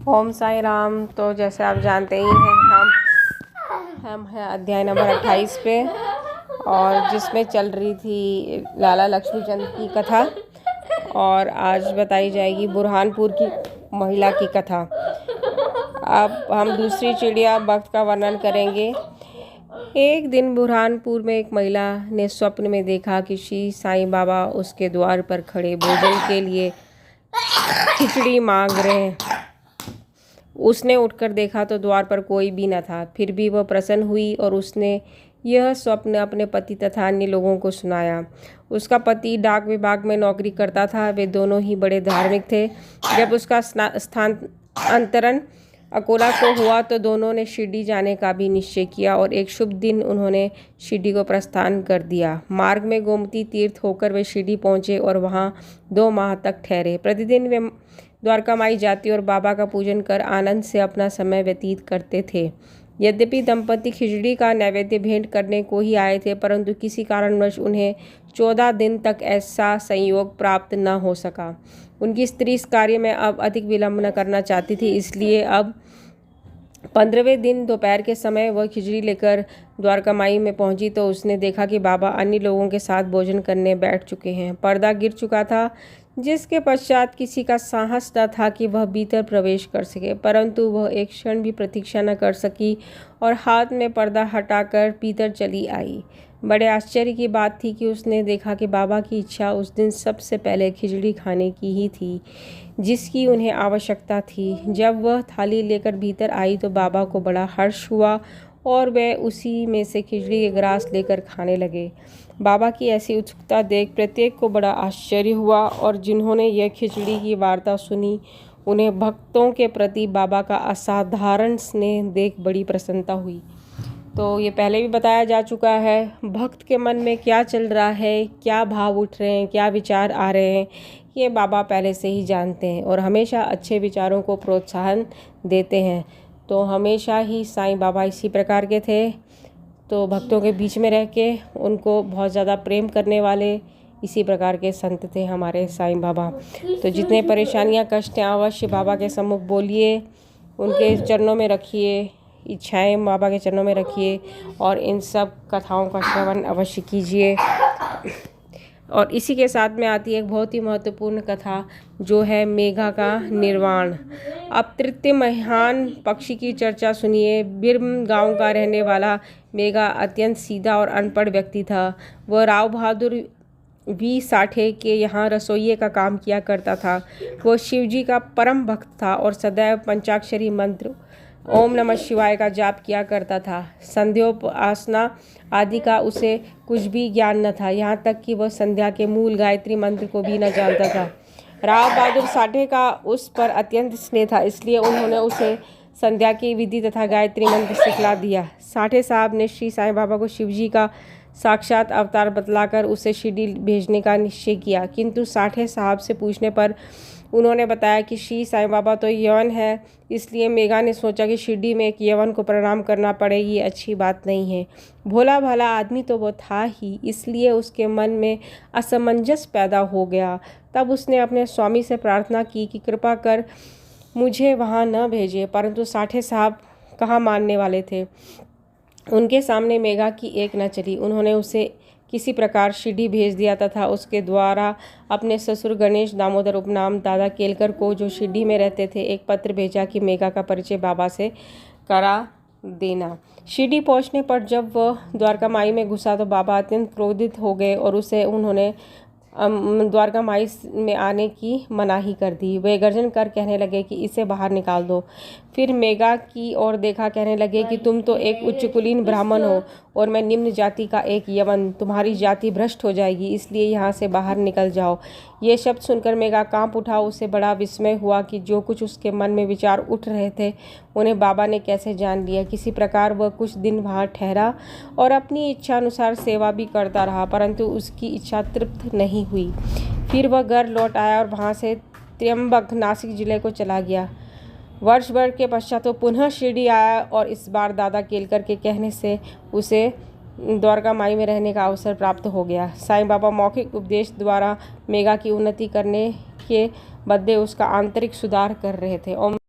ओम साई राम। तो जैसे आप जानते ही हैं, हम हैं अध्याय नंबर 28 पे, और जिसमें चल रही थी लाला लक्ष्मीचंद की कथा, और आज बताई जाएगी बुरहानपुर की महिला की कथा। अब हम दूसरी चिड़िया वक्त का वर्णन करेंगे। एक दिन बुरहानपुर में एक महिला ने स्वप्न में देखा कि श्री साईं बाबा उसके द्वार पर खड़े भोजन के लिए खिचड़ी मांग रहे हैं। उसने उठकर देखा तो द्वार पर कोई भी न था। फिर भी वह प्रसन्न हुई और उसने यह स्वप्न अपने पति तथा अन्य लोगों को सुनाया। उसका पति डाक विभाग में नौकरी करता था। वे दोनों ही बड़े धार्मिक थे। जब उसका स्थानांतरण अकोला को हुआ तो दोनों ने शिरडी जाने का भी निश्चय किया और एक शुभ दिन उन्होंने शिरडी को प्रस्थान कर दिया। मार्ग में गोमती तीर्थ होकर वे शिरडी पहुंचे और वहां 2 माह तक ठहरे। प्रतिदिन वे द्वारका माई जाति और बाबा का पूजन कर आनंद से अपना समय व्यतीत करते थे। यद्यपि दंपति खिचड़ी का नैवेद्य भेंट करने को ही आए थे, परंतु किसी कारणवश उन्हें 14 दिन तक ऐसा संयोग प्राप्त न हो सका। उनकी स्त्री इस कार्य में अब अधिक विलंब न करना चाहती थी, इसलिए अब 15वें दिन दोपहर के समय वह खिचड़ी लेकर द्वारका माई में पहुंची तो उसने देखा कि बाबा अन्य लोगों के साथ भोजन करने बैठ चुके हैं। पर्दा गिर चुका था, जिसके पश्चात किसी का साहस न था कि वह भीतर प्रवेश कर सके, परंतु वह एक क्षण भी प्रतीक्षा न कर सकी और हाथ में पर्दा हटाकर भीतर चली आई। बड़े आश्चर्य की बात थी कि उसने देखा कि बाबा की इच्छा उस दिन सबसे पहले खिचड़ी खाने की ही थी, जिसकी उन्हें आवश्यकता थी। जब वह थाली लेकर भीतर आई तो बाबा को बड़ा हर्ष हुआ और वे उसी में से खिचड़ी के ग्रास लेकर खाने लगे। बाबा की ऐसी उत्सुकता देख प्रत्येक को बड़ा आश्चर्य हुआ और जिन्होंने यह खिचड़ी की वार्ता सुनी उन्हें भक्तों के प्रति बाबा का असाधारण स्नेह देख बड़ी प्रसन्नता हुई। तो ये पहले भी बताया जा चुका है, भक्त के मन में क्या चल रहा है, क्या भाव उठ रहे हैं, क्या विचार आ रहे हैं, ये बाबा पहले से ही जानते हैं और हमेशा अच्छे विचारों को प्रोत्साहन देते हैं। तो हमेशा ही साईं बाबा इसी प्रकार के थे। तो भक्तों के बीच में रह के उनको बहुत ज़्यादा प्रेम करने वाले इसी प्रकार के संत थे हमारे साईं बाबा। तो जितने परेशानियां कष्ट हैं अवश्य बाबा के सम्मुख बोलिए, उनके चरणों में रखिए, इच्छाएं बाबा के चरणों में रखिए और इन सब कथाओं का श्रवण अवश्य कीजिए। और इसी के साथ में आती है एक बहुत ही महत्वपूर्ण कथा, जो है मेघा का निर्वाण। अब तृतीय महान पक्षी की चर्चा सुनिए। बिर्म गांव का रहने वाला मेघा अत्यंत सीधा और अनपढ़ व्यक्ति था। वह राव बहादुर वी साठे के यहाँ रसोइये का काम किया करता था। वह शिवजी का परम भक्त था और सदैव पंचाक्षरी मंत्र ओम नमः शिवाय का जाप किया करता था। संध्योपासना आदि का उसे कुछ भी ज्ञान न था, यहाँ तक कि वह संध्या के मूल गायत्री मंत्र को भी न जानता था। राव बहादुर साठे का उस पर अत्यंत स्नेह था, इसलिए उन्होंने उसे संध्या की विधि तथा गायत्री मंत्र सिखला दिया। साठे साहब ने श्री साईं बाबा को शिवजी का साक्षात अवतार बतलाकर उसे शिरडी भेजने का निश्चय किया, किंतु साठे साहब से पूछने पर उन्होंने बताया कि श्री साईं बाबा तो यवन है, इसलिए मेघा ने सोचा कि शिरडी में एक यवन को प्रणाम करना पड़ेगी, ये अच्छी बात नहीं है। भोला भाला आदमी तो वो था ही, इसलिए उसके मन में असमंजस पैदा हो गया। तब उसने अपने स्वामी से प्रार्थना की कि कृपा कर मुझे वहाँ न भेजे, परंतु साठे साहब कहाँ मानने वाले थे। उनके सामने मेघा की एक न चली। उन्होंने उसे किसी प्रकार शिरडी भेज दिया तथा उसके द्वारा अपने ससुर गणेश दामोदर उपनाम दादा केलकर को, जो शिरडी में रहते थे, एक पत्र भेजा कि मेघा का परिचय बाबा से करा देना। शिरडी पहुंचने पर जब वह द्वारका माई में घुसा तो बाबा अत्यंत क्रोधित हो गए और उसे उन्होंने द्वारका माई में आने की मनाही कर दी। वे गर्जन कर कहने लगे कि इसे बाहर निकाल दो। फिर मेघा की ओर देखा, कहने लगे कि तुम तो एक उच्च कुलीन ब्राह्मण हो और मैं निम्न जाति का एक यवन, तुम्हारी जाति भ्रष्ट हो जाएगी, इसलिए यहाँ से बाहर निकल जाओ। ये शब्द सुनकर मेघा कांप उठा। उसे बड़ा विस्मय हुआ कि जो कुछ उसके मन में विचार उठ रहे थे उन्हें बाबा ने कैसे जान लिया। किसी प्रकार वह कुछ दिन वहाँ ठहरा और अपनी इच्छा अनुसार सेवा भी करता रहा, परंतु उसकी इच्छा तृप्त नहीं हुई। फिर वह घर लौट आया और वहाँ से त्र्यंबक नासिक जिले को चला गया। वर्ष भर के पश्चात वो पुनः शिरडी आया और इस बार दादा केलकर के कहने से उसे द्वारका माई में रहने का अवसर प्राप्त हो गया। साईं बाबा मौखिक उपदेश द्वारा मेघा की उन्नति करने के बदले उसका आंतरिक सुधार कर रहे थे।